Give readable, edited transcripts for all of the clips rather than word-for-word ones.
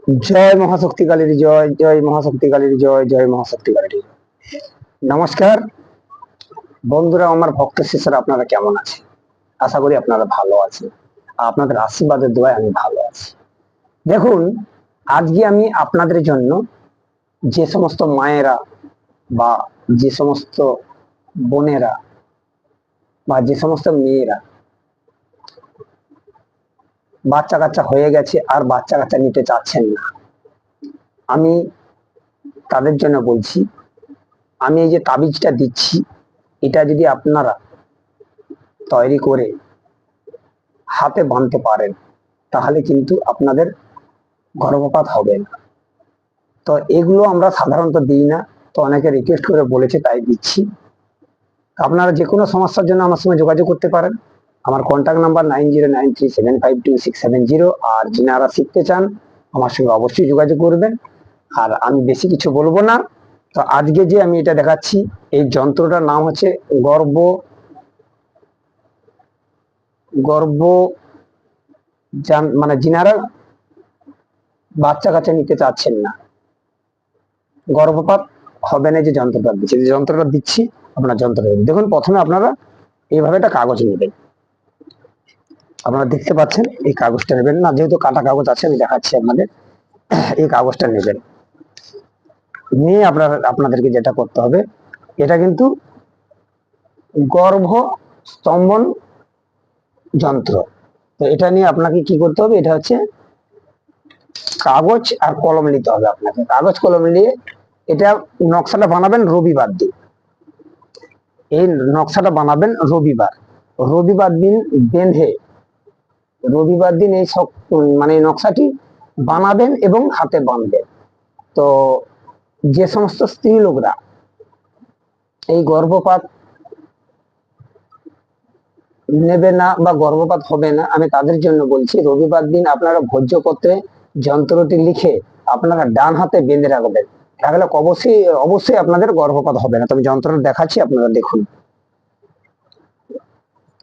জয় মহাশক্তি কালীর জয়, জয় মহাশক্তি কালীর জয়, জয় মহাশক্তি কালীর। নমস্কার বন্ধুরা, আমার ভক্ত শিষ্যরা, আপনারা কেমন আছেন? আশা করি আপনারা ভালো আছেন। আপনাদের আশীর্বাদের দোয়ায় আমি ভালো আছি। দেখুন, আজকে আমি আপনাদের জন্য যে সমস্ত মায়েরা বা যে সমস্ত বোনেরা বা যে সমস্ত মেয়েরা বাচ্চা কাচ্চা হয়ে গেছে আর বাচ্চা কাচ্চা নিতে চাচ্ছেন না, আমি তাদের জন্য বলছি, আমি এই যে তাবিজটা দিচ্ছি, এটা যদি আপনারা তৈরি করে হাতে বাঁধতে পারেন তাহলে কিন্তু আপনাদের গর্ভপাত হবে না। তো এগুলো আমরা সাধারণত দিই না, তো অনেকে রিকোয়েস্ট করে বলেছে তাই দিচ্ছি। আপনারা যে কোনো সমস্যার জন্য আমার সঙ্গে যোগাযোগ করতে পারেন। আমার কন্ট্যাক্ট নাম্বার 9093752670। আর যিনারা শিখতে চান আমার সঙ্গে অবশ্যই যোগাযোগ করবেন। আর আমি বেশি কিছু বলবো না। তো আজকে যে আমি এটা দেখাচ্ছি, এই যন্ত্রটার নাম হচ্ছে গর্ভ গর্ভ মানে যিনারা বাচ্চা কাচ্চা নিতে চাচ্ছেন না, গর্ভপাত হবে না, যে যন্ত্রটা দিচ্ছি আপনার যন্ত্রটা দেখুন। প্রথমে আপনারা এইভাবে একটা কাগজ নেবেন, আপনারা দেখতে পাচ্ছেন এই কাগজটা নেবেন না, যেহেতু কাটা কাগজ আছে আমি দেখাচ্ছি আপনাদের। এই কাগজটা নেবেন, নিয়ে আপনাদেরকে যেটা করতে হবে, এটা কিন্তু গর্ভ স্তম্ভন যন্ত্র। তো এটা নিয়ে আপনাকে কি করতে হবে, এটা হচ্ছে কাগজ আর কলম নিতে হবে আপনাকে। কাগজ কলম নিয়ে এটা নকশাটা বানাবেন রবিবার দিন। এই নকশাটা বানাবেন রবিবার দিন বেঁধে, রবিবার দিন এই সব মানে নকশাটি বানাবেন এবং হাতে বাঁধবেন। তো যে সমস্ত স্ত্রী লোকরা এই গর্ভপাত নেবে না বা গর্ভপাত হবে না, আমি তাদের জন্য বলছি, রবিবার দিন আপনারা ভোজ্যপত্রে যন্ত্রটি লিখে আপনারা ডান হাতে বেঁধে রাখবেন। রাখলে অবশ্যই অবশ্যই আপনাদের গর্ভপাত হবে না। তবে যন্ত্রটা দেখাচ্ছি, আপনারা দেখুন।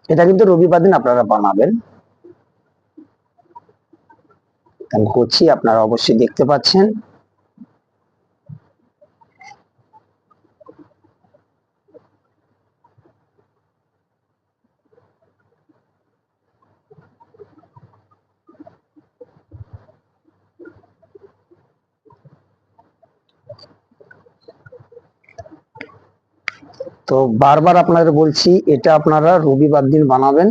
এটা কিন্তু রবিবার দিন আপনারা বানাবেন। আমি করছি, আপনারা অবশ্যই দেখতে পাচ্ছেন। তো বারবার আপনাদের বলছি, এটা আপনারা রবিবার দিন বানাবেন।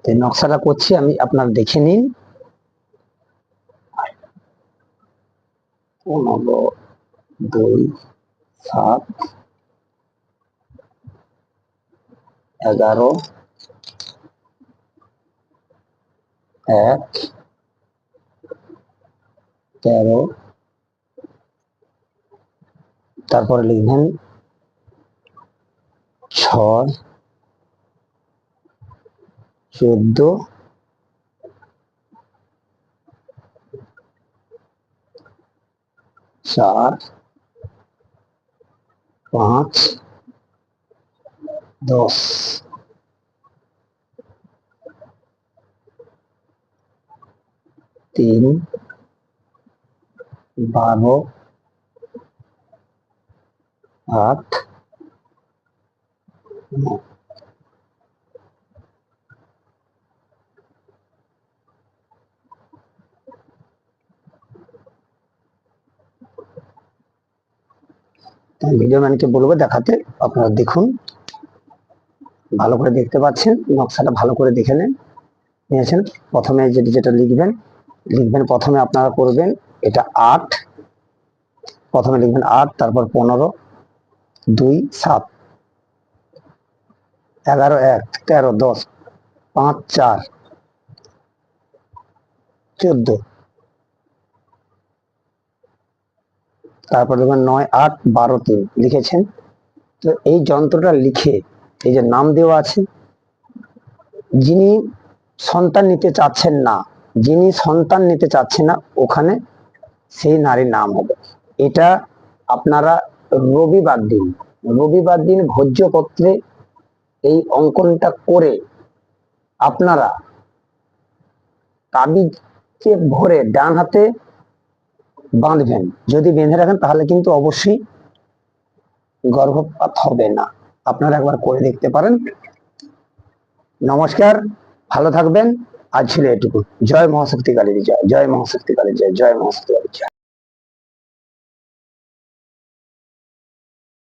এই নকশাটা করছি আমি, আপনারা দেখে নিন। 15, 2, 7, 11, 1, 13, তারপরে লিখবেন 6, 14, 4, 5, 10, 3, 12, 8, 9। ভিডিও ম্যানকে বলবো দেখাতে, আপনারা দেখুন, ভালো করে দেখতে পাচ্ছেন। নকশাটা ভালো করে দেখে নিয়েছেন। প্রথমে যেটা লিখবেন প্রথমে আপনারা করবেন এটা 8, প্রথমে লিখবেন 8, তারপর 15, 2, 7, 11, 1, 13, 10, 5, 4, 14, তারপর দেখবেন 9, 8, 12, 3 লিখেছেন। তো এই যন্ত্রটা লিখে এই যে নাম দেওয়া আছে, যিনি সন্তান নিতে চাচ্ছেন না, যিনি সন্তান নিতে চাচ্ছেন না, ওখানে সেই নারীর নাম হবে। এটা আপনারা রবিবার দিন ভোজ্যপত্রে এই অঙ্কনটা করে আপনারা তাবিজে ভরে ডান হাতে বাঁধবেন। যদি বেঁধে রাখেন তাহলে কিন্তু অবশ্যই গর্ভপাত হবে না। আপনারা একবার করে দেখতে পারেন। নমস্কার, ভালো থাকবেন। আজ ছিল এটুকু। জয় মহাশক্তি কালীর জয়, জয় মহাশক্তি কালীর জয়, জয় মহাশক্তি কালীর জয়।